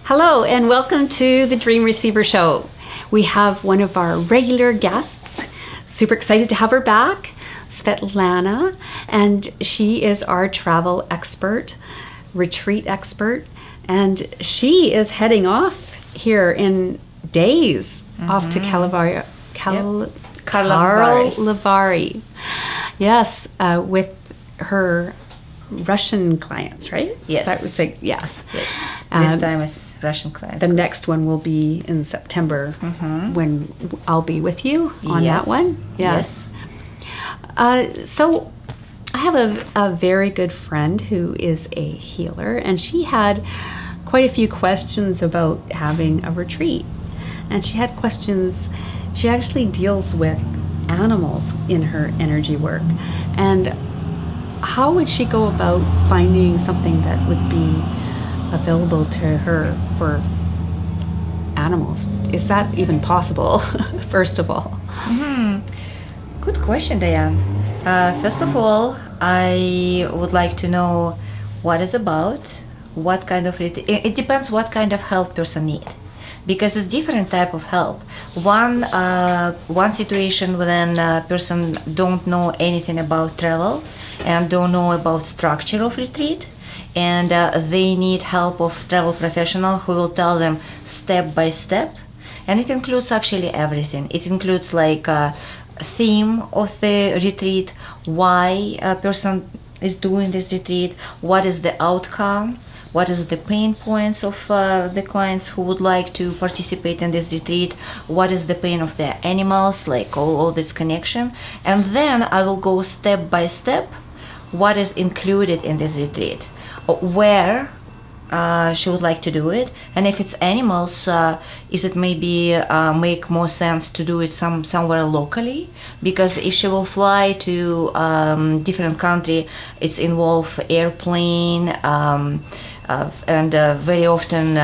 Hello and welcome to the Dream Receiver Show. We have one of our regular guests. Super excited to have her back, Svetlana, and she is our travel expert, retreat expert, and she is heading off here in days off to Karlovy. Yes, with her Russian clients, right? Yes. That was like, yes. Yes. This time is Russian clients. The next one will be in September when I'll be with you on that one. Yes. So I have a very good friend who is a healer, and she had quite a few questions about having a retreat. And she had questions. She actually deals with animals in her energy work. And how would she go about finding something that would be available to her for animals? Is that even possible, first of all? Good question, Diane. First of all, I would like to know what it's about, what kind of it depends what kind of help person need, because it's different type of help. One situation when a person don't know anything about travel and don't know about structure of retreat, and they need help of travel professional who will tell them step by step, and it includes actually everything. It includes like theme of the retreat, why a person is doing this retreat, what is the outcome, what is the pain points of the clients who would like to participate in this retreat, what is the pain of the animals, like all this connection. And then I will go step by step what is included in this retreat, where she would like to do it, and if it's animals, is it maybe make more sense to do it somewhere locally, because if she will fly to different country, it's involve airplane, and very often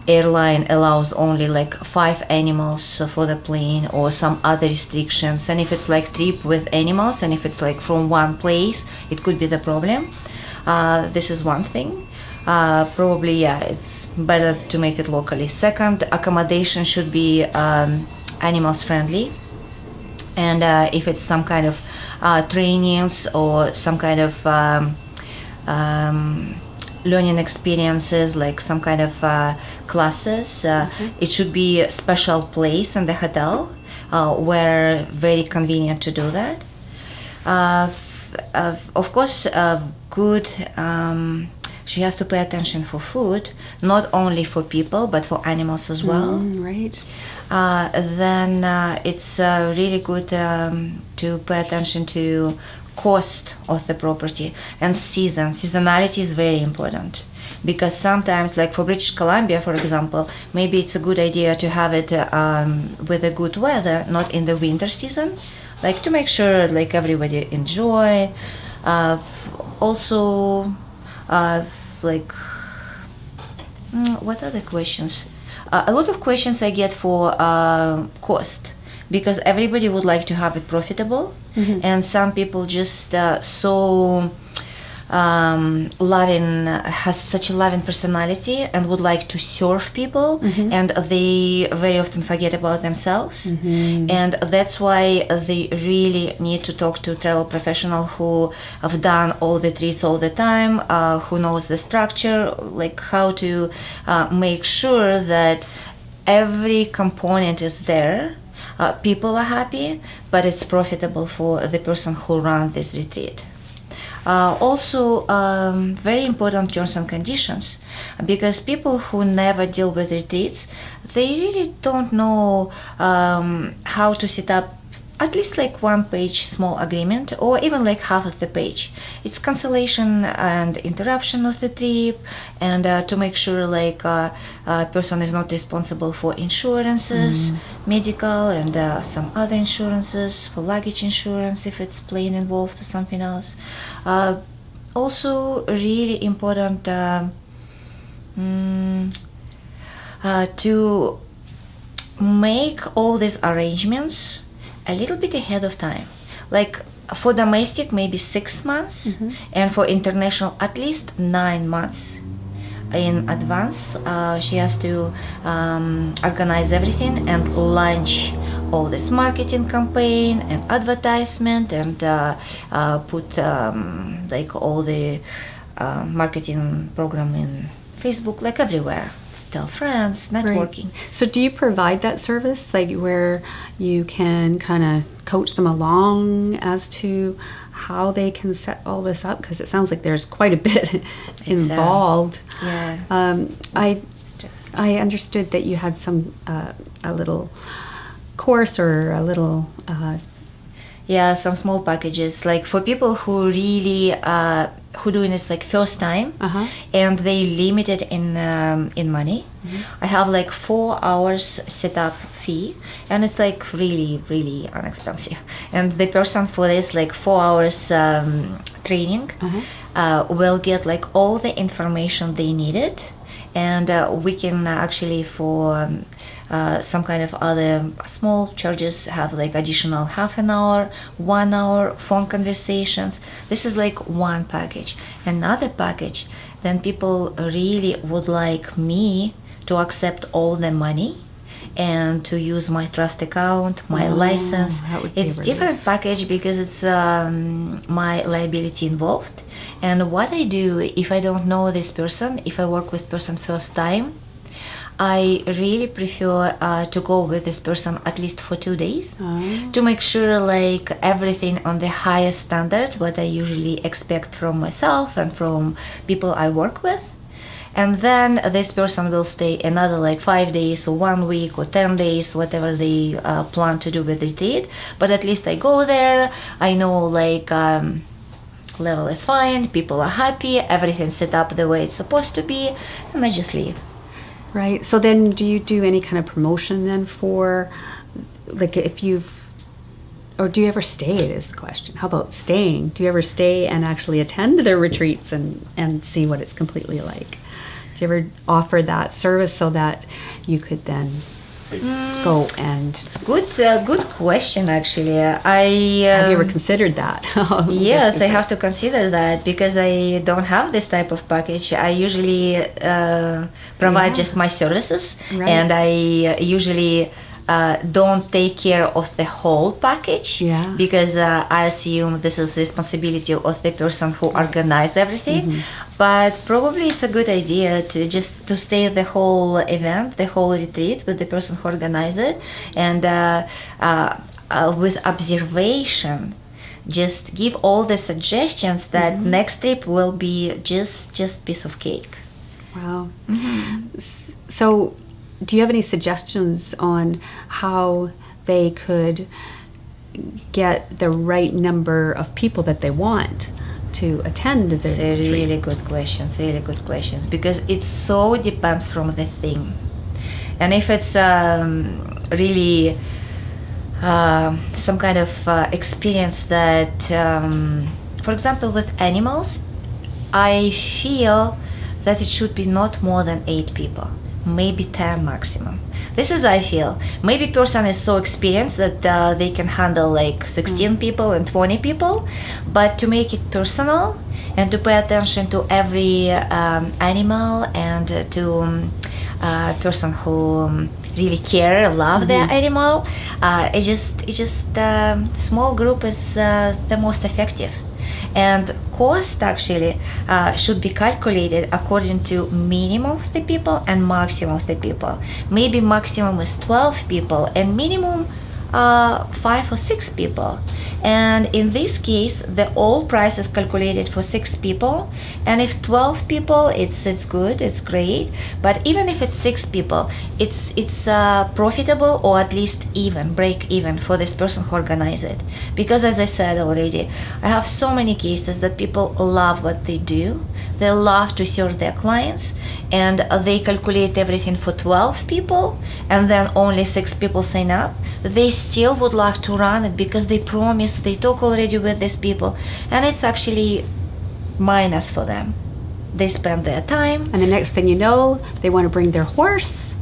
airline allows only like 5 animals for the plane or some other restrictions. And if it's like trip with animals, and if it's like from one place, it could be the problem. This is one thing. Probably, it's better to make it locally. Second, accommodation should be animals friendly. And if it's some kind of trainings or some kind of learning experiences, like some kind of classes, it should be a special place in the hotel where very convenient to do that. Of course, good. She has to pay attention for food, not only for people but for animals as well. Right. Then it's really good to pay attention to cost of the property and seasonality is very important, because sometimes, like for British Columbia for example, maybe it's a good idea to have it with a good weather, not in the winter season, like to make sure like everybody enjoy. Also like what other questions? A lot of questions I get for cost, because everybody would like to have it profitable, and some people just so loving, has such a loving personality and would like to serve people, and they very often forget about themselves, and that's why they really need to talk to travel professional who have done all the treats all the time, who knows the structure, like how to make sure that every component is there. People are happy, but it's profitable for the person who runs this retreat. Also, very important terms and conditions, because people who never deal with retreats, they really don't know how to set up at least like 1-page small agreement, or even like half of the page. It's cancellation and interruption of the trip, and to make sure like a person is not responsible for insurances, medical and some other insurances, for luggage insurance if it's plane involved or something else. Also really important to make all these arrangements a little bit ahead of time. Like for domestic maybe 6 months, and for international at least 9 months, in advance. She has to organize everything and launch all this marketing campaign and advertisement and put like all the marketing program in Facebook, like everywhere. Tell friends, networking. Right. So do you provide that service, like where you can kind of coach them along as to how they can set all this up? Because it sounds like there's quite a bit involved. I understood that you had some a little course or a little some small packages, like for people who really who doing this like first time, and they limited in money. I have like 4 hours setup fee, and it's like really inexpensive. And the person for this like 4 hours training will get like all the information they needed, and we can actually for some kind of other small charges have like additional half an hour, 1 hour phone conversations. This is like one package. Another package, then people really would like me to accept all the money and to use my trust account, my license. It's different package because it's my liability involved. And what I do if I don't know this person, if I work with person first time, I really prefer to go with this person at least for 2 days to make sure like everything on the highest standard, what I usually expect from myself and from people I work with. And then this person will stay another like 5 days or 1 week or 10 days, whatever they plan to do with the retreat. But at least I go there, I know like level is fine, people are happy, everything's set up the way it's supposed to be, and I just leave. Right. So then do you do any kind of promotion then for, like if you've, or do you ever stay is the question. How about staying? Do you ever stay and actually attend their retreats and see what it's completely like? Do you ever offer that service so that you could then go and... It's good question actually. Have you ever considered that? Yes, I have to consider that because I don't have this type of package. I usually provide just my services, and I usually don't take care of the whole package because I assume this is responsibility of the person who organized everything. But probably it's a good idea to just to stay the whole event, the whole retreat with the person who organized it, and with observation, just give all the suggestions that next trip will be just piece of cake. Wow. So do you have any suggestions on how they could get the right number of people that they want to attend the retreat? Really good questions, because it so depends from the theme. And if it's really some kind of experience that, for example, with animals, I feel that it should be not more than 8 people. Maybe 10 maximum. This is I feel. Maybe person is so experienced that they can handle like 16 people and 20 people, but to make it personal and to pay attention to every animal and to person who really care, love their animal, it just small group is the most effective. And cost actually should be calculated according to minimum of the people and maximum of the people. Maybe maximum is 12 people and minimum 5 or 6 people. And in this case, the all price is calculated for 6 people. And if 12 people, it's good, it's great. But even if it's 6 people, it's profitable or at least break even for this person who organized it. Because as I said already, I have so many cases that people love what they do. They love to serve their clients, and they calculate everything for 12 people, and then only 6 people sign up. They still would love to run it because they promise, they talk already with these people, and it's actually minus for them. They spend their time, and the next thing you know, they want to bring their horse.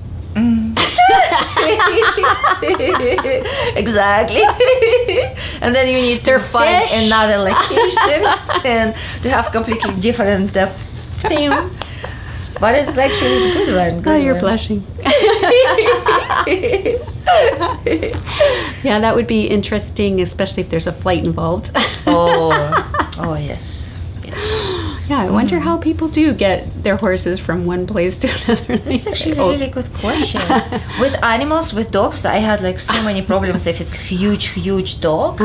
Exactly. And then you need to find another location and to have completely different theme. But it's actually it's a good one. Good Oh, you're one. blushing. Yeah, that would be interesting, especially if there's a flight involved. Oh yes, yes. Yeah, I wonder how people do get their horses from one place to another. That's actually a really good question. With animals, with dogs, I had like so many problems. If it's huge dog,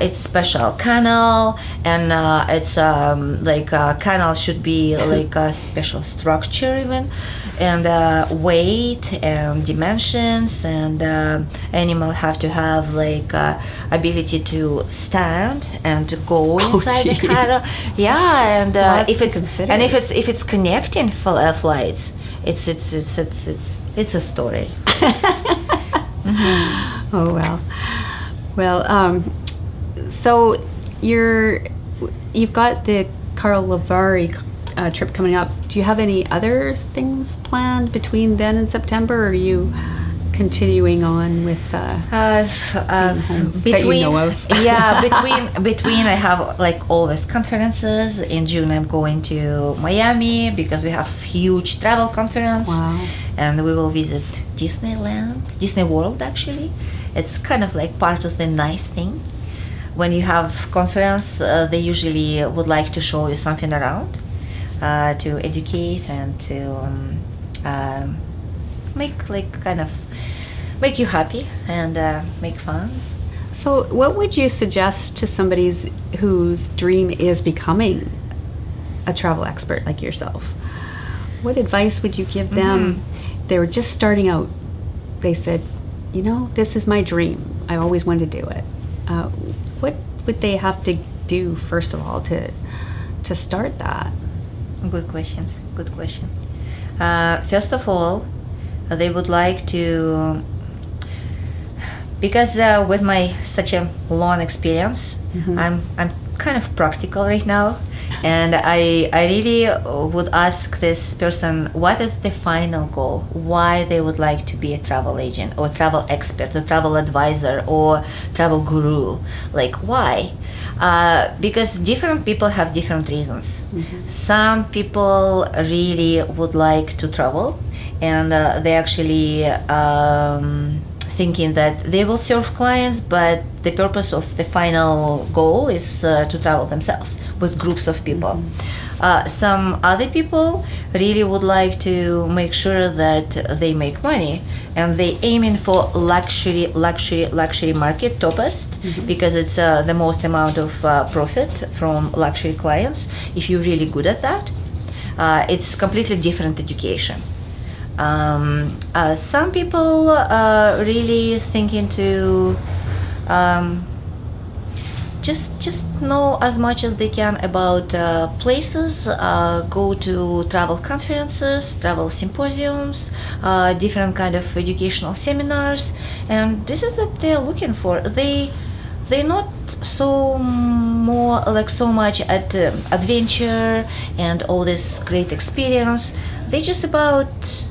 it's special kennel, and it's like kennel should be like a special structure even, and weight and dimensions, and animal have to have like ability to stand and to go inside the kennel. Yeah, and if it's connecting flights, it's a story. Oh well. Well, so you've got the Karlovy trip coming up. Do you have any other things planned between then and September, or are you continuing on with home that you know of? Yeah, between I have like always conferences. In June I'm going to Miami because we have huge travel conference. Wow. And we will visit Disney World actually. It's kind of like part of the nice thing. When you have conference, they usually would like to show you something around, to educate and to make you happy and make fun. So, what would you suggest to somebody whose dream is becoming a travel expert like yourself? What advice would you give them? They were just starting out. They said, this is my dream. I always wanted to do it. What would they have to do, first of all, to start that? Good question. First of all, they would like to, because with my such a long experience, I'm kind of practical right now, and I really would ask this person what is the final goal, why they would like to be a travel agent or travel expert or travel advisor or travel guru, like why? Because different people have different reasons. Some people really would like to travel, and they actually thinking that they will serve clients, but the purpose of the final goal is to travel themselves with groups of people. Some other people really would like to make sure that they make money, and they aiming for luxury market topest, because it's the most amount of profit from luxury clients. If you're really good at that, it's completely different education. Some people really thinking to just know as much as they can about places, go to travel conferences, travel symposiums, different kind of educational seminars, and this is what they're looking for. They're not so much at adventure and all this great experience. They just about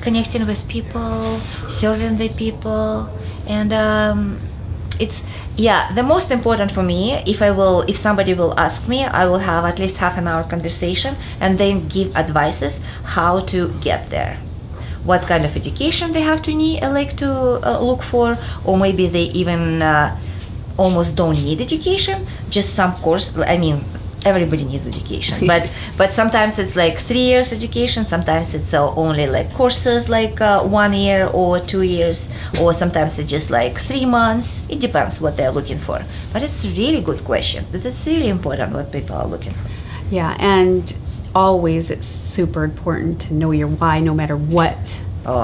connecting with people, serving the people, and it's the most important for me. If somebody will ask me, I will have at least half an hour conversation and then give advices how to get there, what kind of education they have to look for, or maybe they even almost don't need education, just some course. I mean, everybody needs education, but sometimes it's like 3 years education, sometimes it's only like courses like 1 year or 2 years, or sometimes it's just like 3 months. It depends what they're looking for. But it's a really good question, because it's really important what people are looking for. Yeah, and always it's super important to know your why, no matter what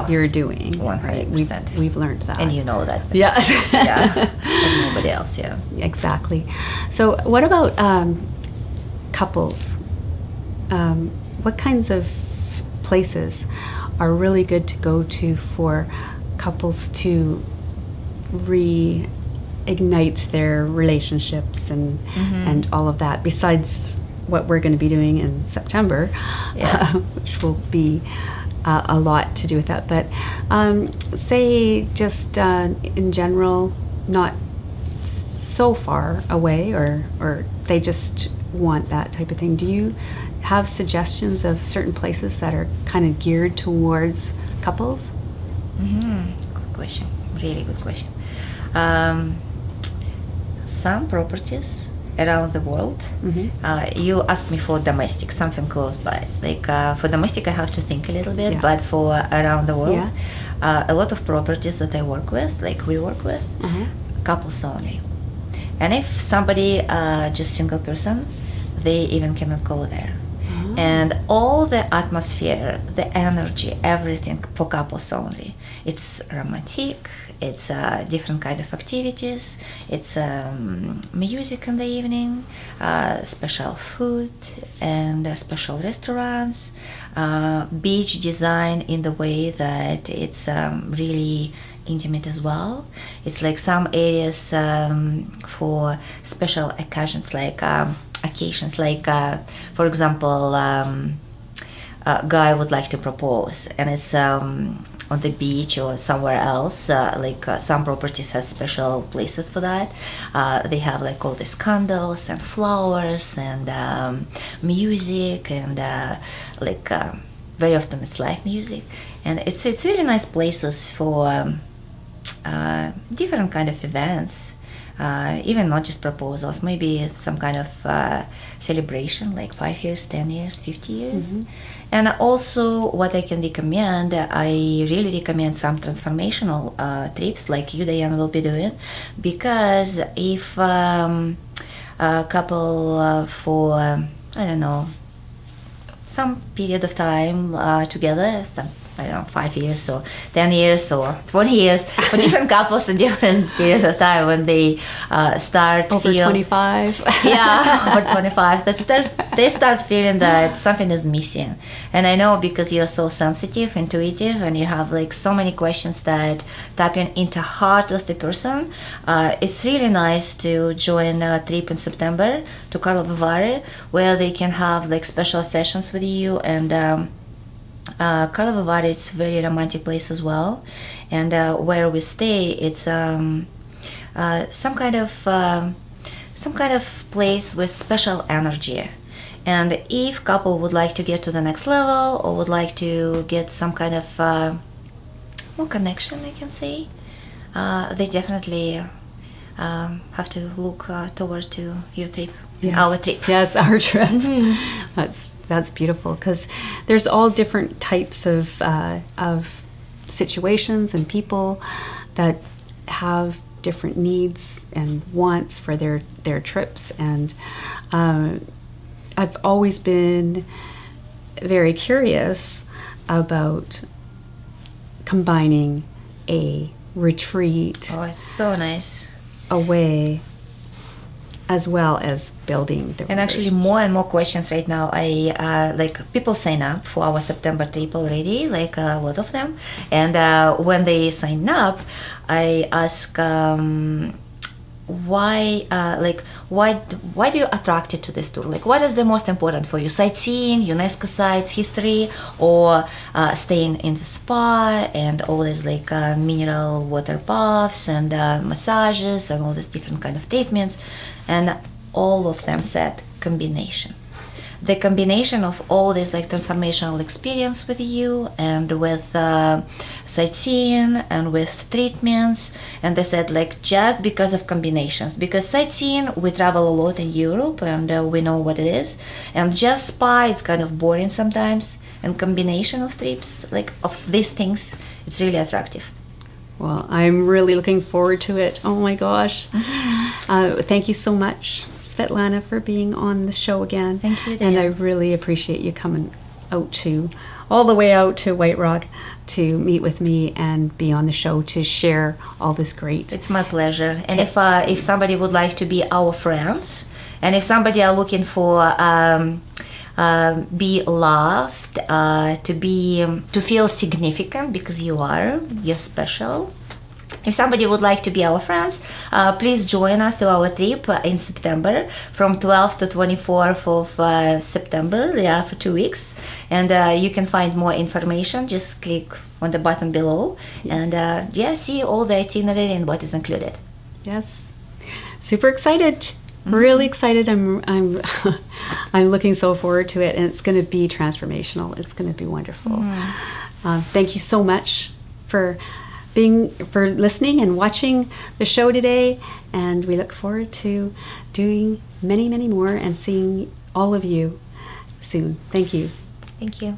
you're doing. 100%. Right? We've learned that. And you know that. Yes. Yeah, as nobody else, yeah. Exactly. So what about couples? What kinds of places are really good to go to for couples to reignite their relationships and all of that, besides what we're going to be doing in September, which will be a lot to do with that. But say just in general, not so far away, or they just want that type of thing. Do you have suggestions of certain places that are kind of geared towards couples? Good question. Really good question. Some properties around the world. You asked me for domestic, something close by. Like for domestic, I have to think a little bit, but for around the world, a lot of properties that I work with, like we work with, couples only. And if somebody, just single person, they even cannot go there. And all the atmosphere, the energy, everything for couples only. It's romantic, it's different kind of activities, it's music in the evening, special food and special restaurants, beach design in the way that it's really intimate as well. It's like some areas for special occasions, like for example, a guy would like to propose, and it's on the beach or somewhere else. Some properties have special places for that. They have like all these candles and flowers and music and very often it's live music, and it's really nice places for different kind of events. Even not just proposals, maybe some kind of celebration, like 5 years, 10 years, 50 years. And also what I can recommend, I really recommend some transformational trips like you, Diane, will be doing, because if a couple for, I don't know, some period of time together, I don't know, 5 years or 10 years or 20 years for different couples in different periods of time when they start over 25. Over 25, they start feeling that something is missing. And I know, because you're so sensitive, intuitive, and you have like so many questions that tap into heart of the person. It's really nice to join a trip in September to Karlovy Vary, where they can have like special sessions with you. And Karlovy Vary is a very romantic place as well, and where we stay, it's some kind of place with special energy. And if couple would like to get to the next level, or would like to get some kind of more connection, I can say, they definitely have to look toward to your trip. Yes. Our trip. Yes, our trip. That's beautiful, because there's all different types of situations and people that have different needs and wants for their trips. And I've always been very curious about combining a retreat. Oh, it's so nice. Away, as well as building the and actually more and more questions right now. I like people sign up for our September trip already, like a lot of them, and when they sign up, I ask why do you attracted to this tour? Like, what is the most important for you? Sightseeing, UNESCO sites, history, or staying in the spa and all these like mineral water baths and massages and all these different kind of treatments? And all of them said combination. The combination of all this like transformational experience with you and with sightseeing and with treatments. And they said like just because of combinations, because sightseeing, we travel a lot in Europe and we know what it is, and just spa, it's kind of boring sometimes, and combination of trips, like of these things, it's really attractive. Well, I'm really looking forward to it. Oh my gosh. Thank you so much, Svetlana, for being on the show again. Thank you, Diane. And I really appreciate you coming all the way out to White Rock to meet with me and be on the show to share all this great. It's my pleasure. And tips. if somebody would like to be our friends, and if somebody are looking for be loved, to feel significant, because you're special. If somebody would like to be our friends, please join us to our trip in September from 12th to 24th of September. They are for 2 weeks, and you can find more information. Just click on the button below. Yes. And see all the itinerary and what is included. Yes, super excited. Really excited. I'm I'm looking so forward to it, and it's going to be transformational. It's going to be wonderful. Thank you so much for listening and watching the show today, and we look forward to doing many more and seeing all of you soon. Thank you. Thank you.